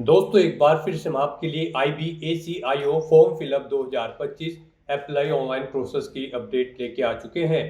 दोस्तों एक बार फिर से हम आपके लिए IBACIO form fill up 2025 apply online process की अपडेट लेके आ चुके हैं।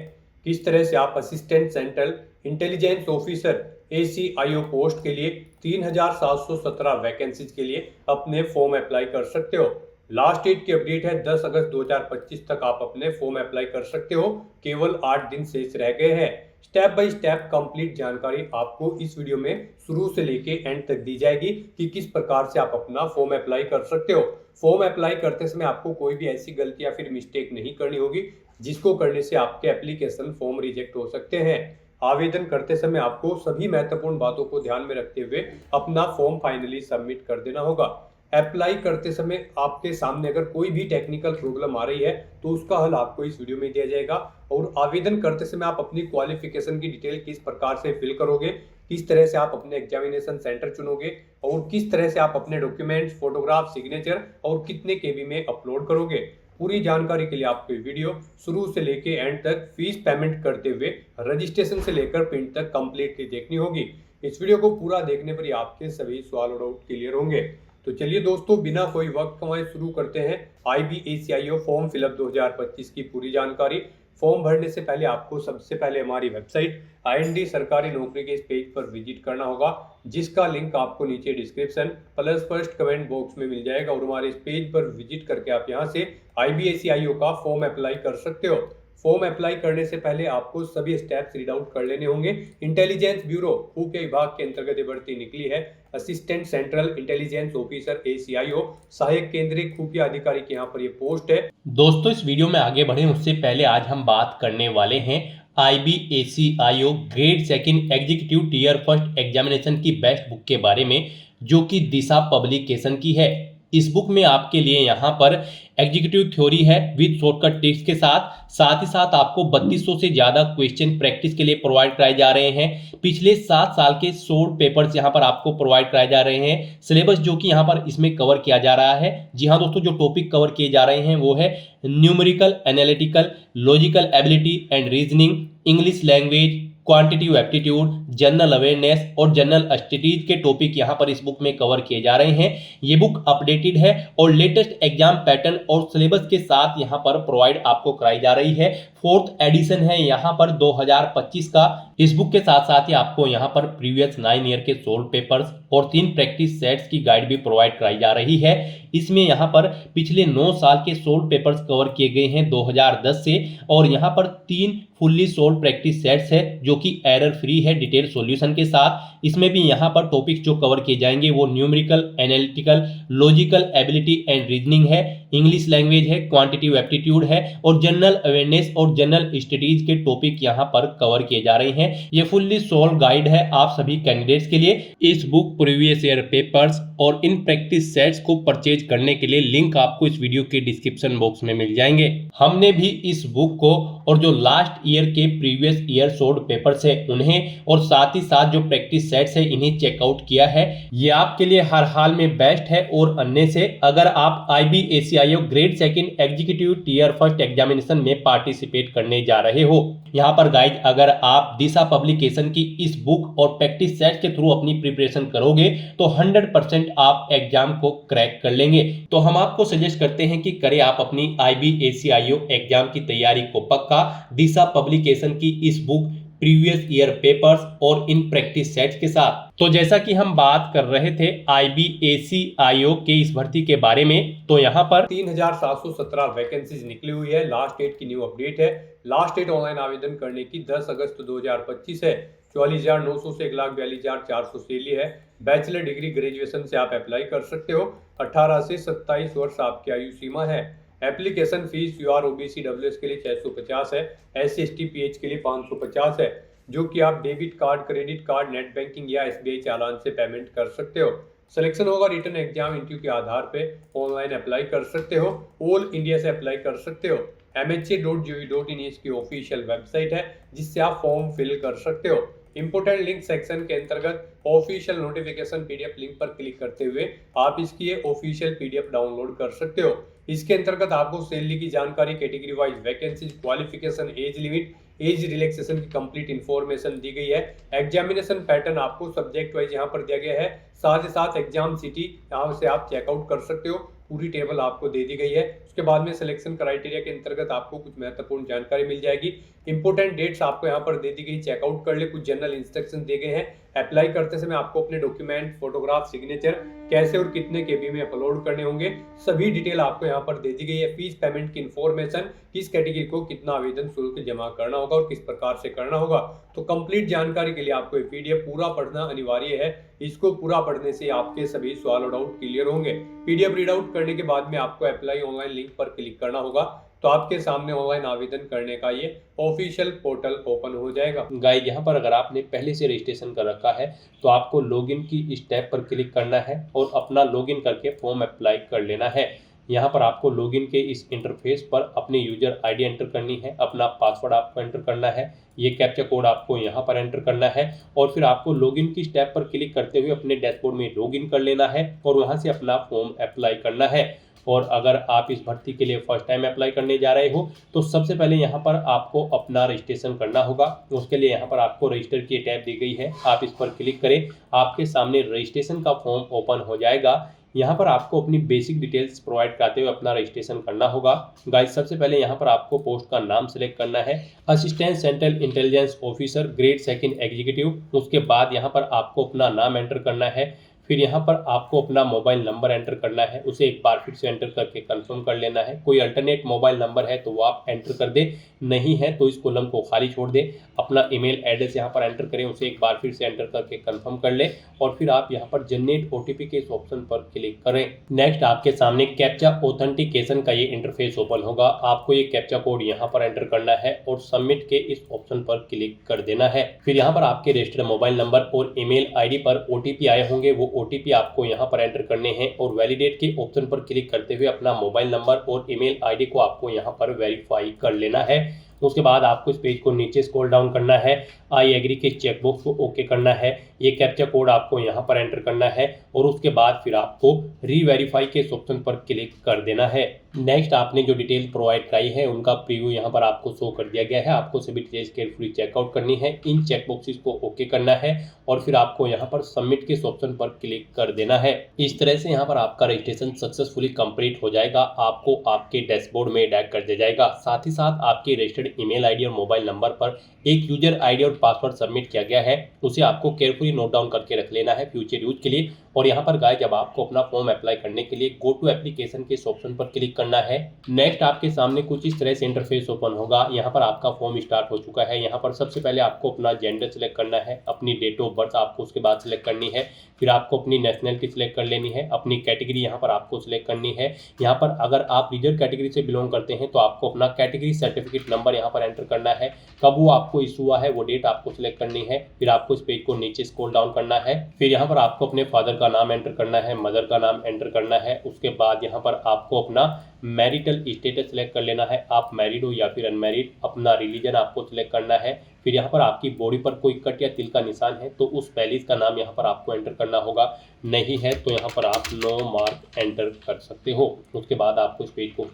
किस तरह से आप assistant central intelligence officer ACIO post के लिए 3717 वैकेंसीज के लिए अपने फॉर्म अप्लाई कर सकते हो। लास्ट डेट की अपडेट है 10 अगस्त 2025 तक आप अपने फॉर्म अप्लाई कर सकते हो। केवल 8 दिन शेष रह गए हैं। स्टेप बाय स्टेप कंप्लीट जानकारी आपको इस वीडियो में शुरू से लेके एंड तक दी जाएगी कि किस प्रकार से आप अपना फॉर्म अप्लाई कर सकते हो। फॉर्म अप्लाई करते समय आपको कोई भी ऐसी गलती या फिर मिस्टेक नहीं करनी होगी जिसको करने से आपके एप्लीकेशन फॉर्म रिजेक्ट हो सकते हैं। आवेदन करते समय आपको सभी महत्वपूर्ण बातों को ध्यान में रखते हुए अपना फॉर्म फाइनली सबमिट कर देना होगा। अप्लाई करते समय आपके सामने अगर कोई भी टेक्निकल प्रॉब्लम आ रही है तो उसका हल आपको इस वीडियो में दिया जाएगा। और आवेदन करते समय आप अपनी क्वालिफिकेशन की डिटेल किस प्रकार से फिल करोगे, किस तरह से आप अपने एग्जामिनेशन सेंटर चुनोगे और किस तरह से आप अपने डॉक्यूमेंट्स, फोटोग्राफ, सिग्नेचर और कितने केबी में अपलोड करोगे, पूरी जानकारी के लिए आपको वीडियो शुरू से लेके एंड तक फीस पेमेंट करते हुए रजिस्ट्रेशन से लेकर प्रिंट तक कंप्लीटली देखनी होगी। इस वीडियो को पूरा देखने पर ही आपके सभी सवाल और डाउट क्लियर होंगे। तो चलिए दोस्तों बिना कोई वक्त गंवाए शुरू करते हैं IBACIO फॉर्म फिलअप 2025 की पूरी जानकारी। फॉर्म भरने से पहले आपको सबसे पहले हमारी वेबसाइट IND सरकारी नौकरी के इस पेज पर विजिट करना होगा, जिसका लिंक आपको नीचे description plus first comment box में मिल जाएगा। और हमारे इस पेज पर विजिट करके आप यहां से IBACIO का फॉर्म अप्लाई कर सकते हो। फॉर्म अप्लाई करने से पहले आपको सभी स्टेप्स रीड आउट कर लेने होंगे। इंटेलिजेंस ब्यूरो के विभाग के अंतर्गत ये भर्ती निकली है। Assistant central intelligence officer ACIO सहायक केंद्रीय खुफिया अधिकारी की यहाँ पर ये पोस्ट है। दोस्तों इस वीडियो में आगे बढ़े उससे पहले आज हम बात करने वाले हैं IBACIO grade second executive tier first examination की बेस्ट बुक के बारे में, जो कि दिशा पब्लिकेशन की है। इस बुक में आपके लिए यहाँ पर एग्जीक्यूटिव थ्योरी है विद शॉर्टकट टिप्स के साथ ही साथ आपको 3200 से ज़्यादा क्वेश्चन प्रैक्टिस के लिए प्रोवाइड कराए जा रहे हैं। पिछले 7 साल के शॉर्ट पेपर्स यहाँ पर आपको प्रोवाइड कराए जा रहे हैं। सिलेबस जो कि यहाँ पर इसमें कवर किया जा रहा है, जी हाँ दोस्तों, जो टॉपिक कवर किए जा रहे हैं वो है numerical analytical, logical ability and reasoning, English language, quantitative aptitude, general awareness और जनरल स्टडीज के टॉपिक यहाँ पर इस बुक में कवर किए जा रहे हैं। ये बुक अपडेटेड है और लेटेस्ट एग्जाम पैटर्न और सिलेबस के साथ यहाँ पर प्रोवाइड आपको कराई जा रही है। 4th एडिशन है यहाँ पर 2025 का। इस बुक के साथ साथ ही आपको यहाँ पर प्रीवियस 9 ईयर के सोल्व पेपर्स और 3 प्रैक्टिस सेट्स की गाइड भी प्रोवाइड कराई जा रही है। इसमें यहाँ पर पिछले 9 साल के सोल्व पेपर्स कवर किए गए हैं 2010 से, और यहाँ पर 3 फुल्ली सोल्व प्रैक्टिस सेट्स है जो कि एरर फ्री है डिटेल सॉल्यूशन के साथ। इसमें भी यहाँ पर टॉपिक्स जो कवर किए जाएंगे वो numerical analytical, logical ability and reasoning है, इंग्लिश लैंग्वेज है, क्वांटिटिव एप्टीट्यूड है और जनरल अवेयरनेस और जनरल स्टडीज के टॉपिक यहाँ पर कवर किए जा रहे हैं। ये फुल्ली सोल्व गाइड है आप सभी कैंडिडेट्स के लिए। इस बुक, प्रीवियस ईयर पेपर्स और इन प्रैक्टिस सेट्स को परचेज करने के लिए लिंक आपको इस वीडियो के डिस्क्रिप्शन बॉक्स में मिल जाएंगे। हमने भी इस बुक को और जो लास्ट ईयर के प्रीवियस ईयर सोल्व पेपर्स है उन्हें और साथ ही साथ जो प्रैक्टिस सेट्स है इन्हें चेकआउट किया है। ये आपके लिए हर हाल में बेस्ट है। और अन्य से अगर आप IBACIO grade second executive tier first examination में पार्टिसिपेट करने जा रहे हो, यहाँ पर गाइज अगर आप दिशा पब्लिकेशन की इस बुक और प्रैक्टिस सेट के थ्रू अपनी प्रिपरेशन करोगे तो 100% आप एग्जाम को क्रैक कर लेंगे। तो हम आपको सजेस्ट करते हैं कि करें आप अपनी IBACIO एग्जाम की तैयारी को पक्का दिशा पब्लिकेशन की इस बुक, प्रीवियस ईयर पेपर्स और इन प्रैक्टिस सेट्स के साथ। तो जैसा कि हम बात कर रहे थे IBACIO के इस भर्ती के बारे में, तो यहाँ पर 3717 वैकेंसीज निकली हुई है। लास्ट डेट की न्यू अपडेट है। लास्ट डेट ऑनलाइन आवेदन करने की 10 अगस्त 2025 है। 44,900 से 1,42,400 सैलरी है। बैचलर डिग्री ग्रेजुएशन से आप अप्लाई कर सकते हो। 18 से 27 वर्ष आपकी आयु सीमा है। Application fees UR OBC WS के लिए 650 है, SC ST PH के लिए 550 है, जो कि आप debit card, credit card, net banking या SBI चालान से पेमेंट कर सकते हो। सिलेक्शन होगा रिटर्न एग्जाम इंटरव्यू के आधार पे। ऑनलाइन अप्लाई कर सकते हो, ऑल इंडिया से अप्लाई कर सकते हो। MHA.gov.in इसकी ऑफिशियल वेबसाइट है जिससे आप फॉर्म फिल कर सकते हो। इंपोर्टेंट लिंक सेक्शन के अंतर्गत ऑफिशियल नोटिफिकेशन PDF लिंक पर क्लिक करते हुए आप इसकी ऑफिशियल PDF डाउनलोड कर सकते हो। इसके अंतर्गत आपको सैलरी की जानकारी, category wise vacancies, qualification, age limit, age relaxation की कंप्लीट इंफॉर्मेशन दी गई है। एग्जामिनेशन पैटर्न आपको सब्जेक्ट वाइज यहाँ पर दिया गया है। साथ ही साथ एग्जाम सिटी यहाँ से आप चेकआउट कर सकते हो। पूरी टेबल आपको दे दी गई है। उसके बाद में सिलेक्शन क्राइटेरिया के अंतर्गत आपको कुछ महत्वपूर्ण जानकारी मिल जाएगी। इंपोर्टेंट डेट्स आपको यहाँ पर दे दी गई, चेकआउट कर ले। कुछ जनरल इंस्ट्रक्शन दिए गए हैं। अप्लाई करते समय आपको अपने डॉक्यूमेंट, फोटोग्राफ, सिग्नेचर कैसे और कितने केबी में अपलोड करने होंगे, सभी डिटेल आपको यहाँ पर दे दी गई है। फीस पेमेंट की इन्फॉर्मेशन, किस कैटेगरी को कितना आवेदन शुल्क जमा करना होगा और किस प्रकार से करना होगा। तो कंप्लीट जानकारी के लिए आपको ये पीडीएफ पूरा पढ़ना अनिवार्य है। इसको पूरा पढ़ने से आपके सभी सवाल और डाउट क्लियर होंगे। पीडीएफ रीड आउट करने के बाद में आपको अप्लाई ऑनलाइन लिंक पर क्लिक करना होगा, तो आपके सामने ऑनलाइन आवेदन करने का ये ऑफिशियल पोर्टल ओपन हो जाएगा। गाइस, यहाँ पर अगर आपने पहले से रजिस्ट्रेशन कर रखा है तो आपको लॉगिन की स्टेप पर क्लिक करना है और अपना लॉगिन करके फॉर्म अप्लाई कर लेना है। यहाँ पर आपको लॉगिन के इस इंटरफेस पर अपनी यूजर आईडी एंटर करनी है, अपना पासवर्ड आपको एंटर करना है, ये कैप्चा कोड आपको यहाँ पर एंटर करना है और फिर आपको लॉगिन की स्टेप पर क्लिक करते हुए अपने डैशबोर्ड में लॉगिन कर लेना है और वहाँ से अपना फॉर्म अप्लाई करना है। और अगर आप इस भर्ती के लिए फर्स्ट टाइम अप्लाई करने जा रहे हो तो सबसे पहले यहाँ पर आपको अपना रजिस्ट्रेशन करना होगा। उसके लिए यहाँ पर आपको रजिस्टर की टैब दी गई है, आप इस पर क्लिक करें। आपके सामने रजिस्ट्रेशन का फॉर्म ओपन हो जाएगा। यहाँ पर आपको अपनी बेसिक डिटेल्स प्रोवाइड कराते हुए अपना रजिस्ट्रेशन करना होगा। गाइस, सबसे पहले यहाँ पर आपको पोस्ट का नाम सेलेक्ट करना है, assistant central intelligence officer grade 2 executive. उसके बाद यहाँ पर आपको अपना नाम एंटर करना है, फिर यहाँ पर आपको अपना मोबाइल नंबर एंटर करना है, उसे एक बार फिर से एंटर करके कंफर्म कर लेना है। कोई अल्टरनेट मोबाइल नंबर है तो वो आप एंटर कर दे, नहीं है तो इस कॉलम को खाली छोड़ दे। अपना ईमेल एड्रेस यहाँ पर एंटर करें, उसे एक बार फिर से एंटर करके कंफर्म कर ले और फिर आप यहाँ पर जनरेट ओटीपी के इस ऑप्शन पर क्लिक करें। नेक्स्ट आपके सामने कैप्चा ऑथेंटिकेशन का ये इंटरफेस ओपन होगा। आपको ये कैप्चा कोड यहाँ पर एंटर करना है और सबमिट के इस ऑप्शन पर क्लिक कर देना है। फिर यहाँ पर आपके रजिस्टर्ड मोबाइल नंबर और ईमेल आईडी पर ओटीपी आए होंगे, वो ओटीपी आपको यहाँ पर एंटर करने हैं और वैलिडेट के ऑप्शन पर क्लिक करते हुए अपना मोबाइल नंबर और ईमेल आईडी को आपको यहाँ पर वेरीफाई कर लेना है। उसके बाद आपको इस पेज को नीचे स्क्रॉल डाउन करना है, आई एग्री के चेकबॉक्स को ओके करना है, ये कैप्चा कोड आपको यहाँ पर एंटर करना है और उसके बाद फिर आपको रीवेरीफाई के इस ऑप्शन पर क्लिक कर देना है। नेक्स्ट आपने जो डिटेल प्रोवाइड कराई है उनका प्रीव्यू यहाँ पर आपको शो कर दिया गया है। आपको सभी डिटेल्स केयरफुली चेकआउट करनी है, इन चेकबॉक्सेस को ओके करना है और फिर आपको यहाँ पर सबमिट के इस ऑप्शन पर क्लिक कर देना है। इस तरह से यहाँ पर आपका रजिस्ट्रेशन सक्सेसफुली कंप्लीट हो जाएगा, आपको आपके डैशबोर्ड में टैग कर दिया जाएगा। साथ ही साथ आपके रजिस्टर्ड ईमेल आईडी और मोबाइल नंबर पर एक यूजर आईडी और पासवर्ड सबमिट किया गया है, उसे आपको केयरफुली नोट डाउन करके रख लेना है फ्यूचर यूज के लिए। और यहाँ पर गाइस, जब आपको अपना फॉर्म अप्लाई करने के लिए गो टू एप्लीकेशन के इस ऑप्शन पर क्लिक करना है। नेक्स्ट आपके सामने कुछ इस तरह से इंटरफेस ओपन होगा। यहाँ पर आपका फॉर्म स्टार्ट हो चुका है। यहाँ पर सबसे पहले आपको अपना जेंडर सिलेक्ट करना है, अपनी डेट ऑफ बर्थ आपको उसके बाद सिलेक्ट करनी है, फिर आपको अपनी नेशनलिटी सिलेक्ट कर लेनी है, अपनी कैटेगरी यहाँ पर आपको सिलेक्ट करनी है। यहाँ पर अगर आप रिजर्व कैटेगरी से बिलोंग करते हैं तो आपको अपना कैटेगरी सर्टिफिकेट नंबर यहाँ पर एंटर करना है, कब वो आपको इशू हुआ है वो डेट आपको सिलेक्ट करनी है। फिर आपको इस पेज को नीचे स्क्रॉल डाउन करना है, फिर यहाँ पर आपको अपने फादर का नाम एंटर करना है, मदर का नाम एंटर करना है। उसके बाद यहाँ पर आपको अपना मैरिटल स्टेटस सिलेक्ट कर लेना है, आप मैरिड हो या फिर अनमैरिड। अपना रिलीजन आपको सिलेक्ट करना है, फिर यहाँ पर आपकी बॉडी पर कोई कट या तिल का निशान है तो उस पैलिस का नाम यहाँ पर आपको एंटर करना होगा, नहीं है तो यहाँ पर आप नो मार्क एंटर कर सकते हो। उसके बाद आपको इस पेज को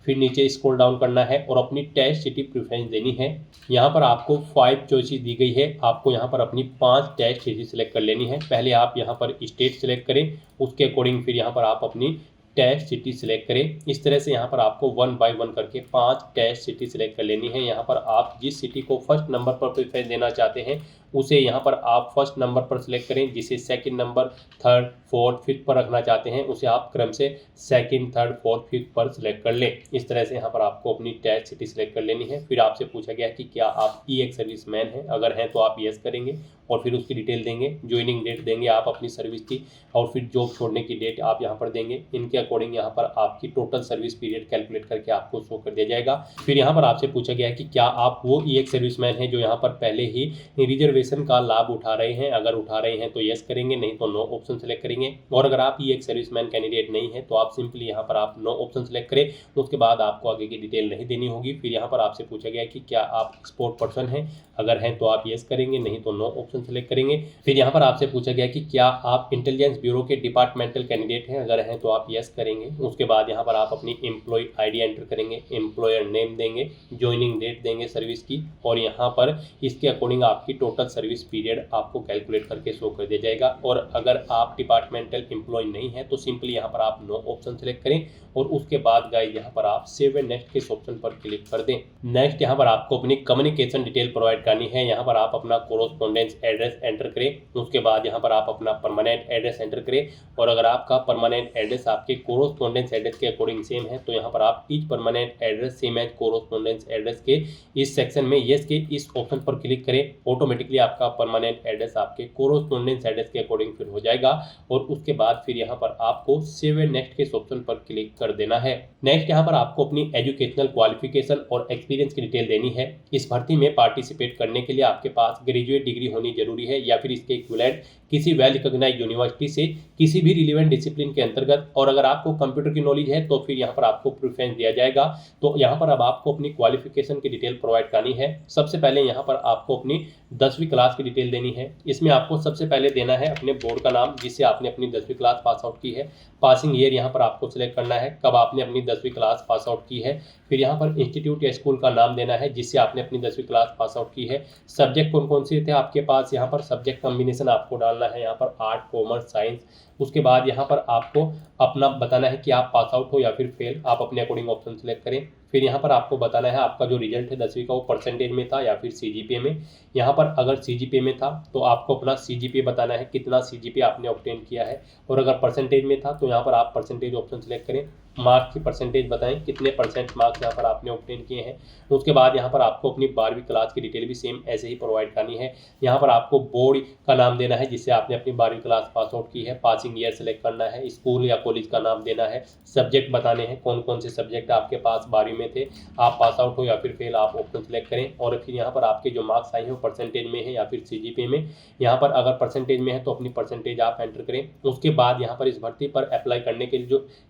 फिर नीचे स्क्रॉल डाउन करना है और अपनी टेस्ट सिटी प्रेफरेंस देनी है। यहाँ पर आपको 5 चॉइसेस दी गई है, आपको यहाँ पर अपनी 5 टेस्ट सिटी सिलेक्ट कर लेनी है। पहले आप यहाँ पर स्टेट सिलेक्ट करें, उसके अकॉर्डिंग फिर यहाँ पर आप अपनी टेस्ट सिटी सिलेक्ट करें। इस तरह से यहाँ पर आपको 1 बाय 1 करके 5 टेस्ट सिटी सिलेक्ट कर लेनी है। यहाँ पर आप जिस सिटी को फर्स्ट नंबर पर प्रेफरेंस देना चाहते हैं उसे यहाँ पर आप फर्स्ट नंबर पर सिलेक्ट करें, जिसे second number, third, fourth, fifth पर रखना चाहते हैं उसे आप क्रम से सेकंड, थर्ड, फोर्थ, फिफ्थ पर सिलेक्ट कर लें। इस तरह से यहाँ पर आपको अपनी टेस्ट सिटी सिलेक्ट कर लेनी है। फिर आपसे पूछा गया है कि क्या आप एक्स सर्विसमैन हैं, अगर हैं तो आप यस करेंगे और फिर उसकी डिटेल देंगे, ज्वाइनिंग डेट देंगे आप अपनी सर्विस की और फिर जॉब छोड़ने की डेट आप यहाँ पर देंगे। इनके अकॉर्डिंग यहाँ पर आपकी टोटल सर्विस पीरियड कैलकुलेट करके आपको शो कर दिया जाएगा। फिर यहाँ पर आपसे पूछा गया है कि क्या आप वो एक्स सर्विसमैन हैं जो यहाँ पर पहले ही रिजर्वेशन का लाभ उठा रहे हैं, अगर उठा रहे हैं तो यस करेंगे, नहीं तो नो ऑप्शन सेलेक्ट करेंगे। और अगर आप ये एक सर्विसमैन कैंडिडेट नहीं है तो आप सिंपली यहाँ पर आप नो ऑप्शन सेलेक्ट करें, उसके बाद आपको आगे की डिटेल नहीं देनी होगी। फिर यहाँ पर आपसे पूछा गया है कि क्या आप एक्सपोर्ट पर्सन हैं, अगर हैं तो आप यस करेंगे, नहीं तो नो ऑप्शन सेलेक्ट करेंगे। फिर यहाँ पर आपसे पूछा गया कि क्या आप इंटेलिजेंस ब्यूरो के डिपार्टमेंटल कैंडिडेट हैं, अगर हैं तो आप यस करेंगे। उसके बाद यहाँ पर आप अपनी एम्प्लॉय आईडी एंटर करेंगे, एम्प्लॉयर नेम देंगे, ज्वाइनिंग डेट देंगे सर्विस की और यहाँ पर इसके अकॉर्डिंग आपकी टोटल टोटल सर्विस पीरियड आपको कैलकुलेट करके शो कर दिया जाएगा। और अगर आप डिपार्टमेंटल एम्प्लॉय नहीं है तो सिंपली यहाँ पर आप नो ऑप्शन सेलेक्ट करें और उसके बाद गाइस यहाँ पर आप सेव एंड नेक्स्ट के इस ऑप्शन पर क्लिक कर दें। नेक्स्ट यहाँ पर आपको अपनी कम्युनिकेशन डिटेल प्रोवाइड करनी है। यहाँ पर आप अपना कोरोस्पोंडेंस एड्रेस एंटर करें, उसके बाद यहाँ पर आप अपना परमानेंट एड्रेस एंटर करें। और अगर आपका परमानेंट एड्रेस आपके कोरोस्पोंडेंस एड्रेस के अकॉर्डिंग सेम है तो यहाँ पर आप each permanent address same as correspondence address के इस सेक्शन में यस के इस ऑप्शन पर क्लिक करें। ऑटोमेटिकली आपका परमानेंट एड्रेस आपके कोरोस्पोंडेंस एड्रेस के अकॉर्डिंग फिर हो जाएगा और उसके बाद फिर यहाँ पर आपको सेव एंड नेक्स्ट के इस ऑप्शन पर क्लिक कर देना है। नेक्स्ट यहाँ पर आपको अपनी एजुकेशनल क्वालिफिकेशन और एक्सपीरियंस की डिटेल देनी है। इस भर्ती में पार्टिसिपेट करने के लिए आपके पास ग्रेजुएट डिग्री होनी जरूरी है या फिर इसके इक्विवेलेंट किसी वेल रिकॉग्नाइज्ड यूनिवर्सिटी से किसी भी रिलेवेंट डिसिप्लिन के अंतर्गत। और अगर आपको कंप्यूटर की नॉलेज है तो फिर यहाँ पर आपको प्रेफरेंस दिया जाएगा। तो यहाँ पर अब आपको अपनी क्वालिफिकेशन की डिटेल प्रोवाइड करनी है। सबसे पहले यहाँ पर आपको अपनी 10वीं क्लास की डिटेल देनी है। इसमें आपको सबसे पहले देना है अपने बोर्ड का नाम जिससे आपने अपनी 10वीं क्लास पास आउट की है। पासिंग ईयर यहाँ पर आपको सिलेक्ट करना है, कब आपने अपनी 10वीं क्लास पास आउट की है। फिर यहाँ पर इंस्टीट्यूट या स्कूल का नाम देना है जिससे आपने अपनी 10वीं क्लास पास आउट की है। सब्जेक्ट कौन कौन से थे आपके पास, यहाँ पर सब्जेक्ट कॉम्बिनेशन आपको डालना है, यहाँ पर आर्ट, कॉमर्स, साइंस। उसके बाद यहाँ पर आपको अपना बताना है कि आप पास आउट हो या फिर फेल, आप अपने अकॉर्डिंग ऑप्शन सेलेक्ट करें। फिर यहाँ पर आपको बताना है आपका जो रिजल्ट है 10वीं का वो परसेंटेज में था या फिर सीजीपीए में। यहाँ पर अगर सीजीपीए में था तो आपको अपना सीजीपीए बताना है, कितना सीजीपीए आपने ऑब्टेन किया है। और अगर परसेंटेज में था तो यहाँ पर आप परसेंटेज ऑप्शन सेलेक्ट करें। मार्क्स की परसेंटेज बताएं, कितने परसेंट मार्क्स यहाँ पर आपने ऑब्टेन किए हैं। उसके बाद यहाँ पर आपको अपनी 12वीं क्लास की डिटेल भी सेम ऐसे ही प्रोवाइड करनी है। यहाँ पर आपको बोर्ड का नाम देना है जिससे आपने अपनी 12वीं क्लास पास आउट की है। पासिंग ईयर सेलेक्ट करना है, स्कूल या कॉलेज का नाम देना है, सब्जेक्ट बताने हैं, कौन कौन से सब्जेक्ट आपके पास 12वीं में थे, आप पास आउट हो या फिर फेल, आप ऑप्शन सेलेक्ट करें। और फिर यहाँ पर आपके जो मार्क्स आए हैं वो परसेंटेज में है या फिर सीजीपीए में। यहाँ पर अगर परसेंटेज में है तो अपनी परसेंटेज आप एंटर करें। उसके बाद यहाँ पर इस भर्ती पर अप्लाई करने के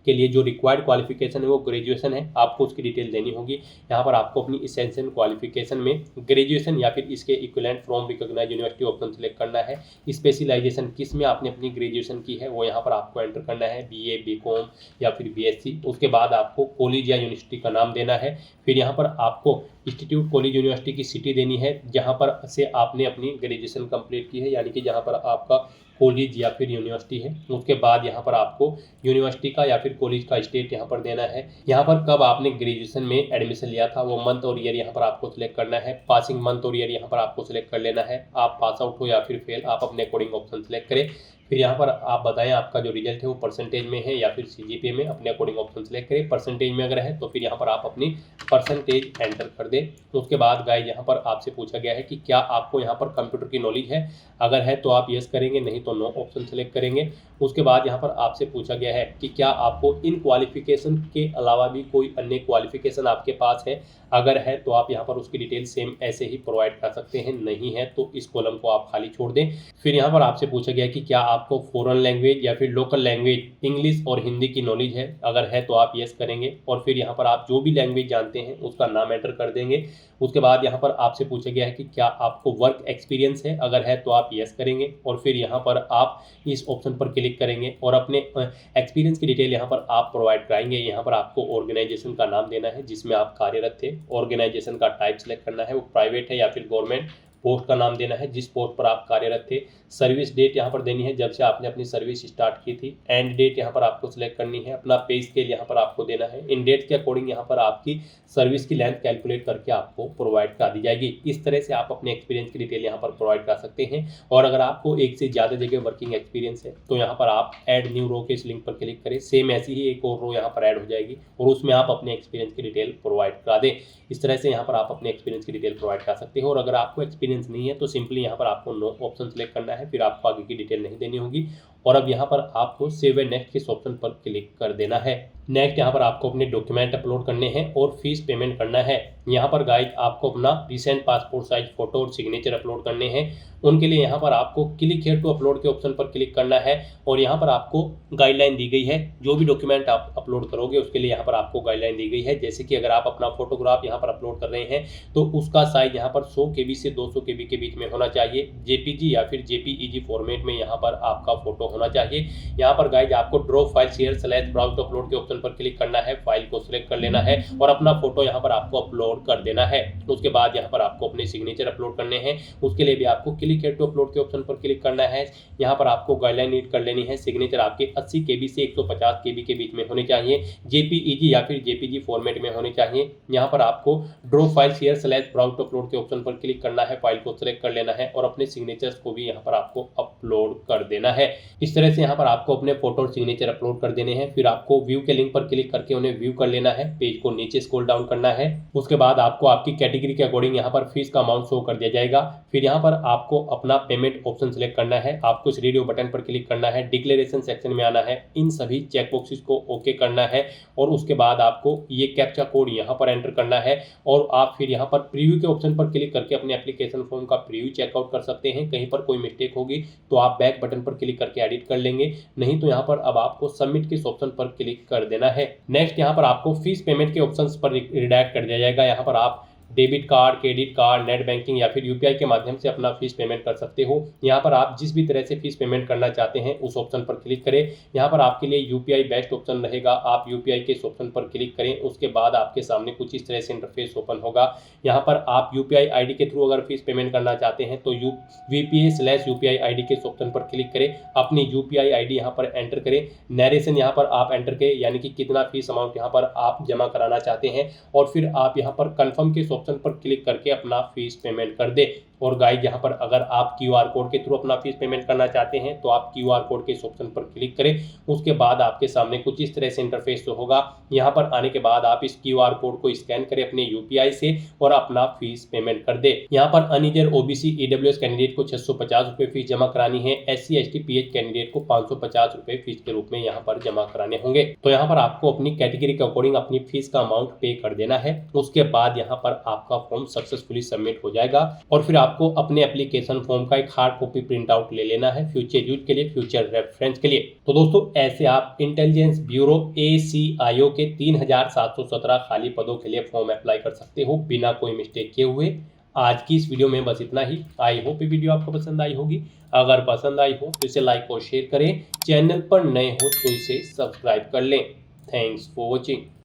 लिए जो रिक्वायर्ड क्वालिफिकेशन है वो ग्रेजुएशन है, आपको उसकी डिटेल देनी होगी। यहाँ पर आपको अपनी एसेंशियल क्वालिफिकेशन में ग्रेजुएशन या फिर इसके equivalent from recognised university option select करना है। स्पेशलाइजेशन किस में आपने अपनी ग्रेजुएशन की है वो यहाँ पर आपको एंटर करना है, बीए, बीकॉम या फिर बीएससी। उसके बाद आपको कॉलेज या यूनिवर्सिटी का नाम देना है। फिर यहाँ पर आपको इंस्टीट्यूट, कॉलेज, यूनिवर्सिटी की सिटी देनी है जहाँ पर से आपने अपनी ग्रेजुएशन कंप्लीट की है, यानी कि जहाँ पर आपका कॉलेज या फिर यूनिवर्सिटी है। उसके बाद यहाँ पर आपको यूनिवर्सिटी का या फिर कॉलेज का स्टेट यहाँ पर देना है। यहाँ पर कब आपने ग्रेजुएशन में एडमिशन लिया था वो मंथ और ईयर यहाँ पर आपको सिलेक्ट करना है। पासिंग मंथ और ईयर यहाँ पर आपको सिलेक्ट कर लेना है। आप पास आउट हो या फिर फेल, आप अपने अकॉर्डिंग ऑप्शन सेलेक्ट करें। फिर यहाँ पर आप बताएं आपका जो रिजल्ट है वो परसेंटेज में है या फिर सीजीपीए में, अपने अकॉर्डिंग ऑप्शन सेलेक्ट करें। परसेंटेज में अगर है तो फिर यहाँ पर आप अपनी परसेंटेज एंटर कर दें। उसके बाद गाइस यहाँ पर आपसे पूछा गया है कि क्या आपको यहाँ पर कंप्यूटर की नॉलेज है, अगर है तो आप यस करेंगे, नहीं तो नो ऑप्शन सेलेक्ट करेंगे। उसके बाद यहाँ पर आपसे पूछा गया है कि क्या आपको इन क्वालिफिकेशन के अलावा भी कोई अन्य क्वालिफिकेशन आपके पास है, अगर है तो आप यहाँ पर उसकी डिटेल सेम ऐसे ही प्रोवाइड कर सकते हैं, नहीं है तो इस कॉलम को आप खाली छोड़ दें। फिर यहाँ पर आपसे पूछा गया कि क्या आपको फॉरेन लैंग्वेज या फिर लोकल लैंग्वेज इंग्लिश और हिंदी की नॉलेज है, अगर है तो आप यस करेंगे। और फिर यहाँ पर आप जो भी लैंग्वेज जानते हैं उसका नाम एंटर कर देंगे। उसके बाद यहाँ पर आपसे पूछा गया है कि क्या आपको वर्क एक्सपीरियंस है, अगर है तो आप यस करेंगे। और फिर यहाँ पर आप इस ऑप्शन पर क्लिक करेंगे और अपने एक्सपीरियंस की डिटेल यहाँ पर आप प्रोवाइड कराएंगे। यहाँ पर आपको ऑर्गेनाइजेशन का नाम देना है जिसमें आप कार्यरत थे, ऑर्गेनाइजेशन का टाइप सेलेक्ट करना है, वो प्राइवेट है या फिर गवर्नमेंट। पोस्ट का नाम देना है जिस पोस्ट पर आप कार्यरत थे। सर्विस डेट यहाँ पर देनी है जब से आपने अपनी सर्विस स्टार्ट की थी। एंड डेट यहाँ पर आपको सिलेक्ट करनी है। अपना पे स्केल यहाँ पर आपको देना है। इन डेट के अकॉर्डिंग यहाँ पर आपकी सर्विस की लेंथ कैलकुलेट करके आपको प्रोवाइड करा दी जाएगी। इस तरह से आप अपने एक्सपीरियंस की डिटेल यहाँ पर प्रोवाइड कर सकते हैं। और अगर आपको एक से ज़्यादा जगह वर्किंग एक्सपीरियंस है तो यहाँ पर आप ऐड न्यू रो के इस लिंक पर क्लिक करें। सेम ऐसी ही एक और रो यहाँ पर ऐड हो जाएगी और उसमें आप अपने एक्सपीरियंस की डिटेल प्रोवाइड करा दें। इस तरह से यहाँ पर आप अपने एक्सपीरियंस की डिटेल प्रोवाइड कर सकते हो। और अगर आपको एक्सपीरियंस नहीं है तो सिंपली यहाँ पर आपको नो ऑप्शन सेलेक्ट करना है, फिर आपको आगे की डिटेल नहीं देनी होगी। और अब यहाँ पर आपको सेव एंड नेक्स्ट के ऑप्शन पर क्लिक कर देना है। नेक्स्ट यहाँ पर आपको अपने डॉक्यूमेंट अपलोड करने हैं और फीस पेमेंट करना है। यहाँ पर गाइस आपको अपना रिसेंट पासपोर्ट साइज फोटो और सिग्नेचर अपलोड करने हैं। उनके लिए यहाँ पर आपको क्लिक हियर टू अपलोड के ऑप्शन पर क्लिक करना है। और यहाँ पर आपको गाइडलाइन दी गई है, जो भी डॉक्यूमेंट आप अपलोड करोगे उसके लिए यहाँ पर आपको गाइडलाइन दी गई है। जैसे कि अगर आप अपना फोटोग्राफ यहाँ पर अपलोड कर रहे हैं तो उसका साइज यहाँ पर 100 KB से 200 KB के बीच में होना चाहिए। JPG या फिर JPEG फॉर्मेट में यहाँ पर आपका फोटो होना चाहिए। यहाँ पर गाइज आपको draw file share slash browse to upload के ऑप्शन पर क्लिक करना है, फाइल को सिलेक्ट कर लेना है और अपना फोटो यहाँ पर आपको अपलोड कर देना है। उसके बाद यहाँ पर आपको अपने सिग्नेचर अपलोड करने हैं, उसके लिए भी आपको क्लिक हियर टू अपलोड के ऑप्शन पर क्लिक करना है। यहाँ पर आपको गाइडलाइन रीड कर लेनी है, सिग्नेचर आपके 80 KB से 150 KB के बीच में होने चाहिए, JPEG या फिर JPG फॉर्मेट में होने चाहिए। यहाँ पर आपको draw file share slash browse to upload के ऑप्शन पर क्लिक करना है, फाइल को सिलेक्ट कर लेना है और अपने सिग्नेचर्स को भी यहाँ पर आपको अपलोड कर देना है। इस तरह से यहाँ पर आपको अपने फोटो और सिग्नेचर अपलोड कर देने हैं। फिर आपको व्यू के लिंक पर क्लिक करके उन्हें व्यू कर लेना है, पेज को नीचे स्क्रॉल डाउन करना है। उसके बाद आपको आपकी कैटेगरी के अकॉर्डिंग यहाँ पर फीस का अमाउंट शो कर दिया जाएगा। फिर यहाँ पर आपको अपना पेमेंट ऑप्शन सिलेक्ट करना है, आपको इस रेडियो बटन पर क्लिक करना है, डिक्लेरेशन सेक्शन में आना है, इन सभी चेक बॉक्सेस को ओके करना है और उसके बाद आपको ये कैप्चा कोड यहाँ पर एंटर करना है और आप फिर यहाँ पर प्रीव्यू के ऑप्शन पर क्लिक करके अपने एप्लीकेशन फॉर्म का प्रीव्यू चेकआउट कर सकते हैं। कहीं पर कोई मिस्टेक होगी तो आप बैक बटन पर क्लिक करके एडिट कर लेंगे, नहीं तो यहाँ पर अब आपको सबमिट के ऑप्शन पर क्लिक कर देना है। नेक्स्ट यहाँ पर आपको फीस पेमेंट के ऑप्शंस पर रिडायरेक्ट कर दिया जाएगा। यहाँ पर आप debit card, credit card, net banking या फिर यूपीआई के माध्यम से अपना फीस पेमेंट कर सकते हो। यहाँ पर आप जिस भी तरह से फीस पेमेंट करना चाहते हैं उस ऑप्शन पर क्लिक करें। यहाँ पर आपके लिए यूपीआई बेस्ट ऑप्शन रहेगा, आप यूपीआई के इस ऑप्शन पर क्लिक करें। उसके बाद आपके सामने कुछ इस तरह से इंटरफेस ओपन होगा। यहाँ पर आप यूपीआई आईडी के थ्रू अगर फीस पेमेंट करना चाहते हैं तो VPA/UPI आईडी के इस ऑप्शन पर क्लिक करें, अपनी यूपीआई आईडी यहाँ पर एंटर करें, नरेशन यहाँ पर आप एंटर करें यानी कि कितना फीस अमाउंट यहाँ पर आप जमा कराना चाहते हैं और फिर आप यहाँ पर कन्फर्म के ऑप्शन पर क्लिक करके अपना फीस पेमेंट कर दे। और गाइस यहाँ पर अगर आप QR कोड के थ्रू अपना फीस पेमेंट करना चाहते हैं तो आप QR कोड के इस ऑप्शन पर क्लिक करें। उसके बाद आपके सामने कुछ इस तरह से इंटरफेस होगा। यहाँ पर आने के बाद आप इस QR कोड को स्कैन करें अपने UPI से और अपना फीस पेमेंट कर दे। यहाँ पर अनरिजर्व OBC EWS कैंडिडेट को 650 रुपये फीस जमा करानी है, SC ST PH कैंडिडेट को 550 रुपये फीस के रूप में यहाँ पर जमा कराने होंगे। तो यहाँ पर आपको अपनी कैटेगरी के अकॉर्डिंग अपनी फीस का अमाउंट पे कर देना है। उसके बाद यहाँ पर आपका फॉर्म सक्सेसफुली सबमिट हो जाएगा और फिर आपको अपने एप्लीकेशन फॉर्म का एक हार्ड कॉपी प्रिंट आउट ले लेना है फ्यूचर यूज के लिए, फ्यूचर रेफरेंस के लिए। तो दोस्तों ऐसे आप इंटेलिजेंस ब्यूरो ACIO के 3717 खाली पदों के लिए फॉर्म अप्लाई कर सकते हो बिना कोई मिस्टेक किए हुए। आज की इस वीडियो में बस इतना ही। आई होप ये वीडियो आपको पसंद आई होगी। अगर पसंद आई हो तो इसे लाइक और शेयर करें, चैनल पर नए हो तो इसे सब्सक्राइब कर लें। Thanks for watching.